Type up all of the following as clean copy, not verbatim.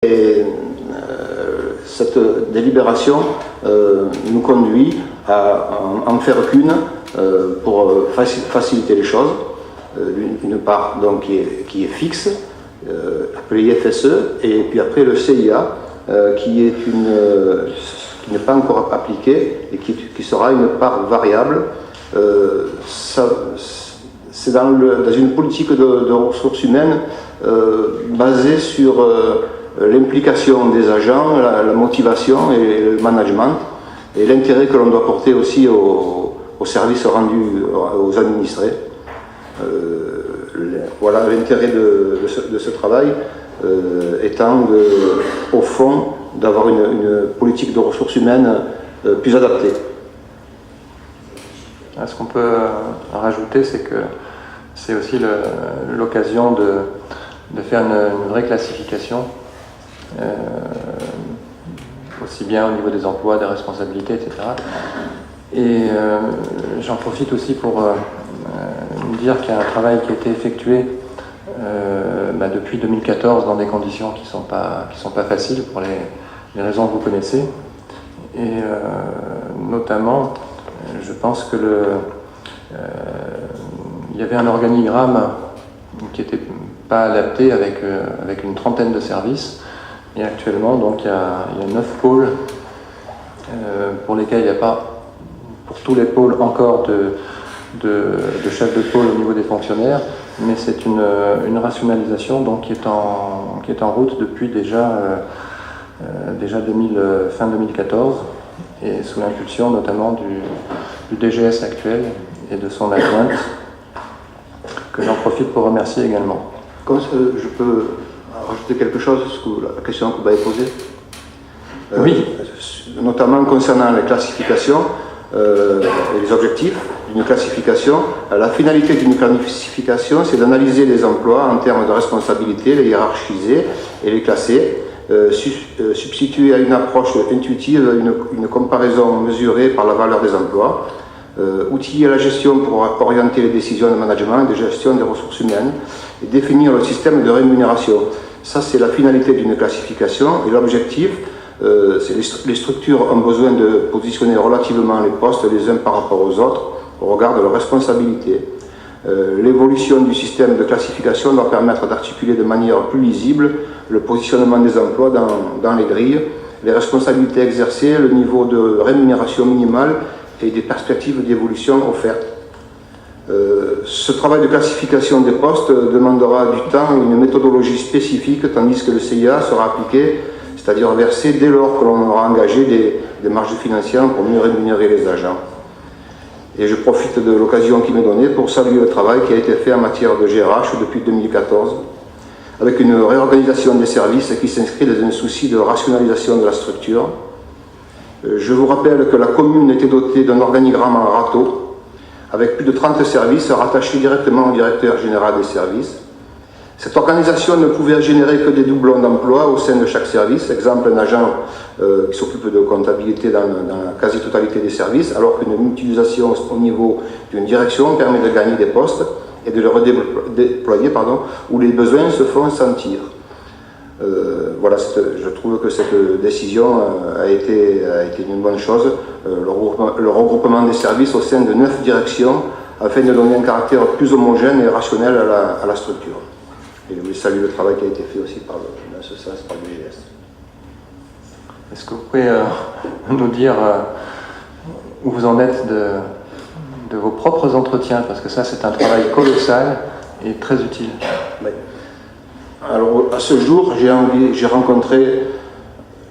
Et cette délibération nous conduit à en faire qu'une pour faciliter les choses. Une part donc, qui est fixe, appelée IFSE, et puis après le CIA, qui n'est pas encore appliquée et qui sera une part variable. C'est dans une politique de ressources humaines basée sur l'implication des agents, la motivation et le management, et l'intérêt que l'on doit porter aussi aux services rendus aux administrés. Voilà l'intérêt de ce travail étant au fond d'avoir une politique de ressources humaines plus adaptée. Ce qu'on peut rajouter, c'est que c'est aussi l'occasion de faire une vraie classification, aussi bien au niveau des emplois, des responsabilités, etc. Et j'en profite aussi pour dire qu'il y a un travail qui a été effectué depuis 2014 dans des conditions qui sont pas faciles pour les raisons que vous connaissez. Et notamment, je pense que il y avait un organigramme qui n'était pas adapté avec une trentaine de services. Et actuellement, donc, il y a 9 pôles pour lesquels il n'y a pas, pour tous les pôles, encore de chef de pôle au niveau des fonctionnaires, mais c'est une rationalisation donc, qui est en route depuis déjà fin 2014, et sous l'impulsion notamment du DGS actuel et de son adjointe, que j'en profite pour remercier également. Je peux rajouter quelque chose sur la question que vous m'avez posée? Oui. Notamment concernant les classifications et les objectifs d'une classification. La finalité d'une classification, c'est d'analyser les emplois en termes de responsabilité, les hiérarchiser et les classer. Substituer à une approche intuitive une comparaison mesurée par la valeur des emplois, outiller la gestion pour orienter les décisions de management et de gestion des ressources humaines, et définir le système de rémunération. Ça, c'est la finalité d'une classification, et l'objectif, c'est les structures ont besoin de positionner relativement les postes les uns par rapport aux autres au regard de leurs responsabilités. L'évolution du système de classification doit permettre d'articuler de manière plus lisible le positionnement des emplois dans les grilles, les responsabilités exercées, le niveau de rémunération minimale et des perspectives d'évolution offertes. Ce travail de classification des postes demandera du temps et une méthodologie spécifique, tandis que le CIA sera appliqué, c'est-à-dire versé dès lors que l'on aura engagé des marges financières pour mieux rémunérer les agents. Et je profite de l'occasion qui m'est donnée pour saluer le travail qui a été fait en matière de GRH depuis 2014, avec une réorganisation des services qui s'inscrit dans un souci de rationalisation de la structure. Je vous rappelle que la commune était dotée d'un organigramme en râteau, avec plus de 30 services rattachés directement au directeur général des services. Cette organisation ne pouvait générer que des doublons d'emploi au sein de chaque service, exemple un agent qui s'occupe de comptabilité dans la quasi-totalité des services, alors qu'une mutualisation au niveau d'une direction permet de gagner des postes et de les redéployer où les besoins se font sentir. Voilà, je trouve que cette décision a été une bonne chose, le regroupement des services au sein de 9 directions afin de donner un caractère plus homogène et rationnel à la structure. Et je voulais saluer le travail qui a été fait aussi dans ce sens par le DGS. Est-ce que vous pouvez nous dire où vous en êtes de vos propres entretiens? Parce que ça, c'est un travail colossal et très utile. Oui. Alors, à ce jour, j'ai rencontré,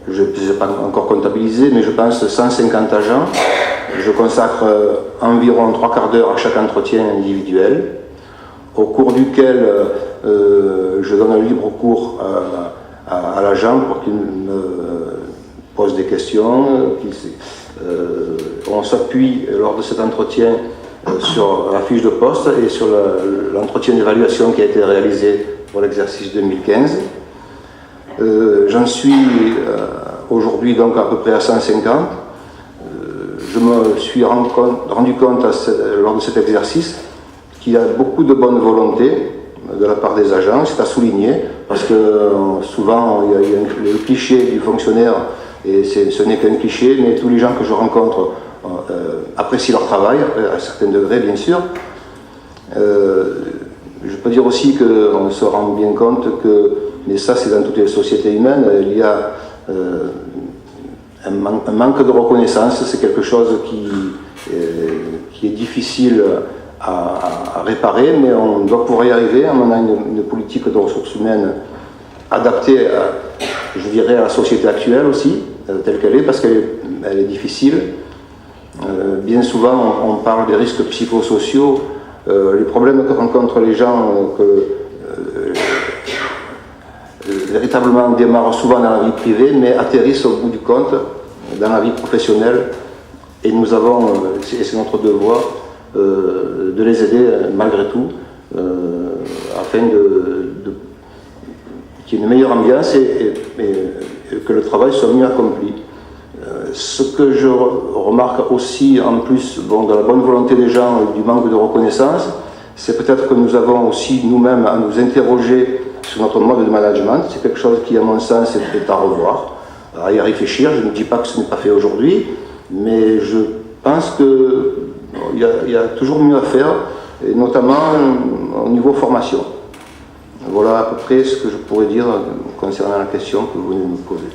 je ne les ai pas encore comptabilisés, mais je pense 150 agents. Je consacre environ 3/4 d'heure à chaque entretien individuel, au cours duquel je donne un libre cours à l'agent pour qu'il me pose des questions. On s'appuie lors de cet entretien sur la fiche de poste et sur l'entretien d'évaluation qui a été réalisé pour l'exercice 2015. J'en suis aujourd'hui donc à peu près à 150. Je me suis rendu compte lors de cet exercice qu'il y a beaucoup de bonne volonté de la part des agents, c'est à souligner, parce que souvent il y a le cliché du fonctionnaire, et ce n'est qu'un cliché, mais tous les gens que je rencontre apprécient leur travail, à un certain degré bien sûr. Je peux dire aussi qu'on se rend bien compte que, mais ça c'est dans toutes les sociétés humaines, il y a un manque de reconnaissance, c'est quelque chose qui est difficile à réparer, mais on doit pouvoir y arriver. On a une politique de ressources humaines adaptée, je dirais, à la société actuelle aussi, telle qu'elle est, parce qu'elle est difficile. Bien souvent, on parle des risques psychosociaux, les problèmes que rencontrent les gens, véritablement démarrent souvent dans la vie privée, mais atterrissent au bout du compte dans la vie professionnelle. Et nous avons, et c'est notre devoir, de les aider malgré tout, afin qu'il y ait une meilleure ambiance et que le travail soit mieux accompli. Ce que je remarque aussi, en plus de la bonne volonté des gens et du manque de reconnaissance, c'est peut-être que nous avons aussi nous-mêmes à nous interroger sur notre mode de management. C'est quelque chose qui, à mon sens, est à revoir, à y réfléchir. Je ne dis pas que ce n'est pas fait aujourd'hui, mais je pense qu'il y a toujours mieux à faire, et notamment au niveau formation. Voilà à peu près ce que je pourrais dire concernant la question que vous venez de me poser.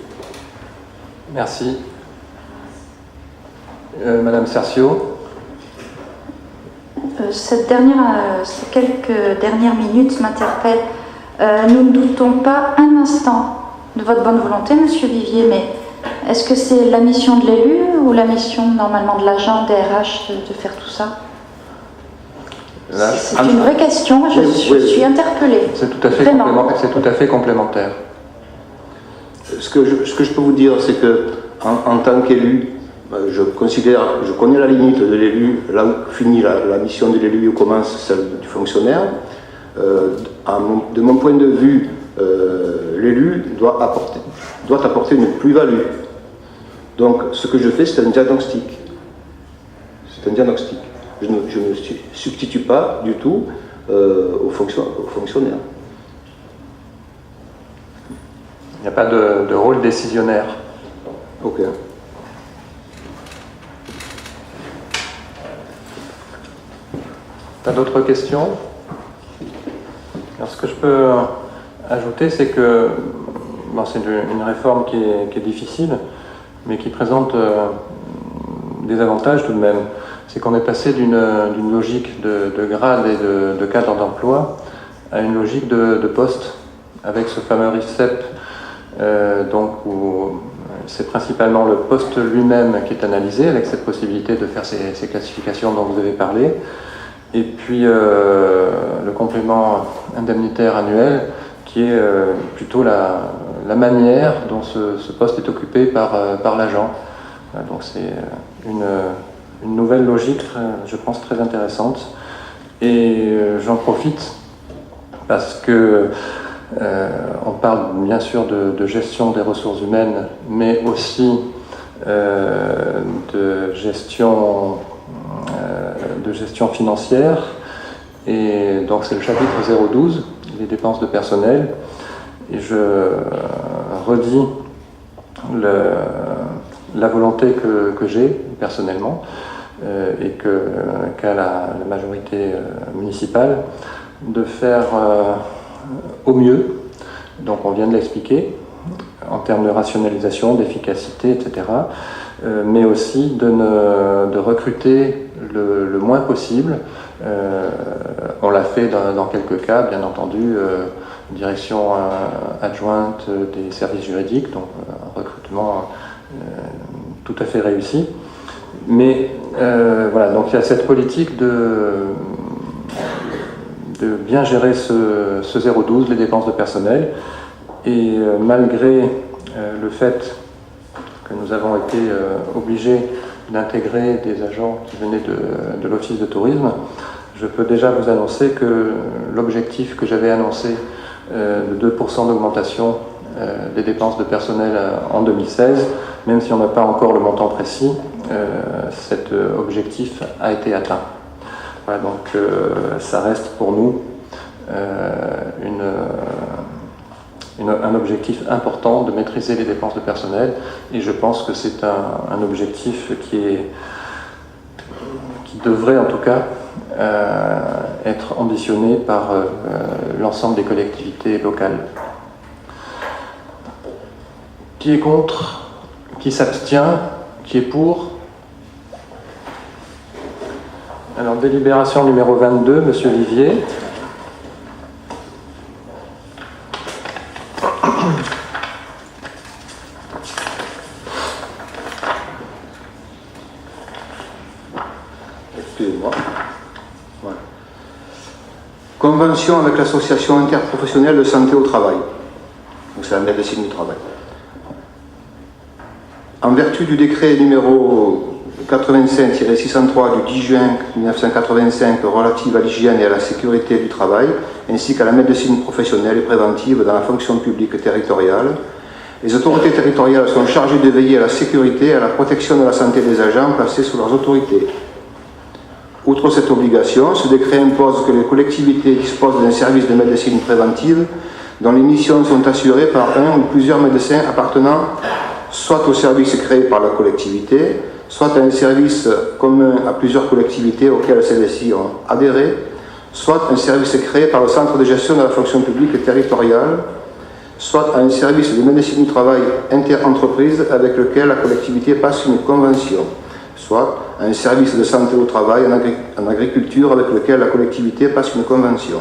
Merci. Madame Cercio. Ces quelques dernières minutes m'interpellent. Nous ne doutons pas un instant de votre bonne volonté, Monsieur Vivier, mais est-ce que c'est la mission de l'élu ou la mission normalement de l'agent DRH de faire tout ça? C'est une vraie question, je suis interpellée. C'est tout à fait complémentaire. Ce que je peux vous dire, c'est que en tant qu'élu, je connais la limite de l'élu, là où finit la mission de l'élu et où commence celle du fonctionnaire. De mon point de vue, l'élu doit apporter une plus-value. Donc ce que je fais, c'est un diagnostic. C'est un diagnostic. Je ne me substitue pas du tout aux fonctionnaires. Il n'y a pas de rôle décisionnaire. Ok. Pas d'autres questions? Alors, ce que je peux ajouter, c'est que c'est une réforme qui est difficile, mais qui présente des avantages tout de même. C'est qu'on est passé d'une logique de grade et de cadre d'emploi à une logique de poste, avec ce fameux RIFSEP, où c'est principalement le poste lui-même qui est analysé, avec cette possibilité de faire ces classifications dont vous avez parlé. Et puis le complément indemnitaire annuel, qui est plutôt la manière dont ce poste est occupé par l'agent. Donc c'est une nouvelle logique, je pense, très intéressante. Et j'en profite parce que on parle bien sûr de gestion des ressources humaines, mais aussi de gestion financière, et donc c'est le chapitre 012, les dépenses de personnel, et je redis la volonté que j'ai personnellement et qu'a la majorité municipale de faire au mieux. Donc on vient de l'expliquer en termes de rationalisation, d'efficacité, etc. Mais aussi de recruter le moins possible. On l'a fait dans quelques cas, bien entendu, direction adjointe des services juridiques, donc un recrutement tout à fait réussi. Mais voilà, donc il y a cette politique de bien gérer ce 012, les dépenses de personnel, et malgré le fait que nous avons été obligés d'intégrer des agents qui venaient de l'Office de tourisme, je peux déjà vous annoncer que l'objectif que j'avais annoncé de 2% d'augmentation des dépenses de personnel en 2016, même si on n'a pas encore le montant précis, cet objectif a été atteint. Voilà, donc ça reste pour nous un objectif important de maîtriser les dépenses de personnel, et je pense que c'est un objectif qui devrait en tout cas être ambitionné par l'ensemble des collectivités locales. Qui est contre? Qui s'abstient? Qui est pour? Alors, délibération numéro 22, Monsieur Vivier. Excusez-moi. Voilà. Convention avec l'association interprofessionnelle de santé au travail. Donc c'est la médecine du travail. En vertu du décret numéro 85-603 du 10 juin 1985 relative à l'hygiène et à la sécurité du travail, ainsi qu'à la médecine professionnelle et préventive dans la fonction publique territoriale, les autorités territoriales sont chargées de veiller à la sécurité et à la protection de la santé des agents placés sous leurs autorités. Outre cette obligation, ce décret impose que les collectivités disposent d'un service de médecine préventive dont les missions sont assurées par un ou plusieurs médecins appartenant soit au service créé par la collectivité, soit à un service commun à plusieurs collectivités auxquelles celles-ci ont adhéré, soit un service créé par le Centre de gestion de la fonction publique territoriale, soit à un service de médecine du travail inter-entreprise avec lequel la collectivité passe une convention, soit à un service de santé au travail en agriculture avec lequel la collectivité passe une convention.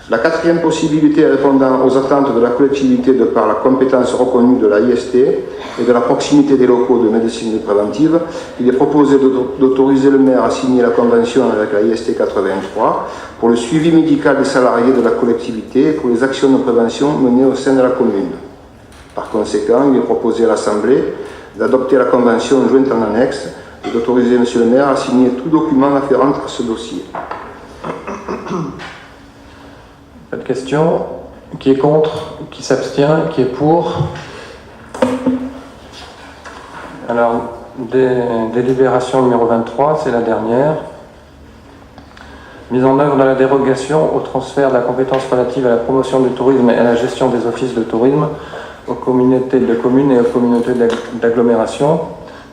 La quatrième possibilité répondant aux attentes de la collectivité de par la compétence reconnue de la IST et de la proximité des locaux de médecine préventive, il est proposé d'autoriser le maire à signer la convention avec la IST 83 pour le suivi médical des salariés de la collectivité et pour les actions de prévention menées au sein de la commune. Par conséquent, il est proposé à l'Assemblée d'adopter la convention jointe en annexe et d'autoriser M. le maire à signer tout document afférent à ce dossier. Pas de questions. Qui est contre? Qui s'abstient? Qui est pour? Alors, délibération numéro 23, c'est la dernière. Mise en œuvre de la dérogation au transfert de la compétence relative à la promotion du tourisme et à la gestion des offices de tourisme aux communautés de communes et aux communautés d'agglomération.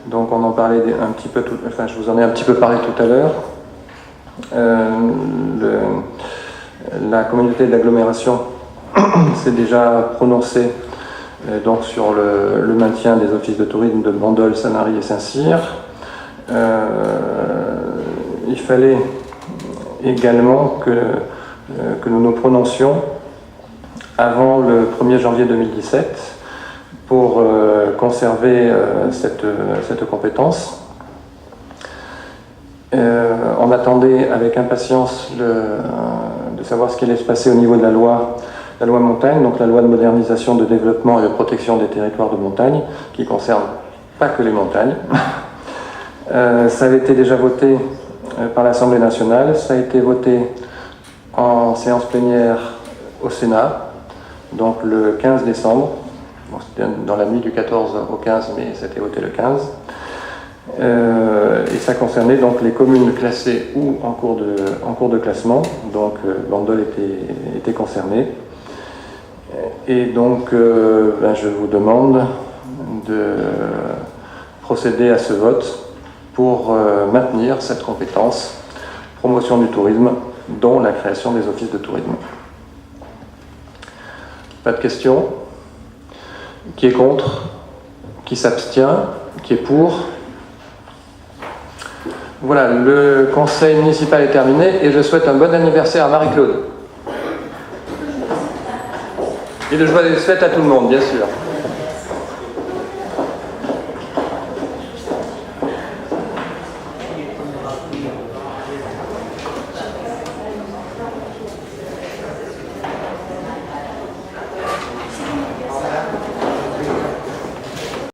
Donc on en parlait un petit peu, je vous en ai un petit peu parlé tout à l'heure. La communauté d'agglomération s'est déjà prononcée donc sur le maintien des offices de tourisme de Bandol, Sanary et Saint-Cyr. Il fallait également que nous nous prononcions avant le 1er janvier 2017 pour conserver cette compétence. On attendait avec impatience de savoir ce qui allait se passer au niveau de la loi montagne, donc la loi de modernisation, de développement et de protection des territoires de montagne, qui concerne pas que les montagnes. Ça avait été déjà voté par l'Assemblée nationale, ça a été voté en séance plénière au Sénat, donc le 15 décembre, bon, c'était dans la nuit du 14 au 15, mais ça a été voté le 15. Et ça concernait donc les communes classées ou en cours de classement, donc Bandol était concerné. Et donc je vous demande de procéder à ce vote pour maintenir cette compétence promotion du tourisme, dont la création des offices de tourisme. Pas de questions? Qui est contre? Qui s'abstient? Qui est pour? Voilà, le conseil municipal est terminé et je souhaite un bon anniversaire à Marie-Claude. Et de joyeuses fêtes à tout le monde, bien sûr.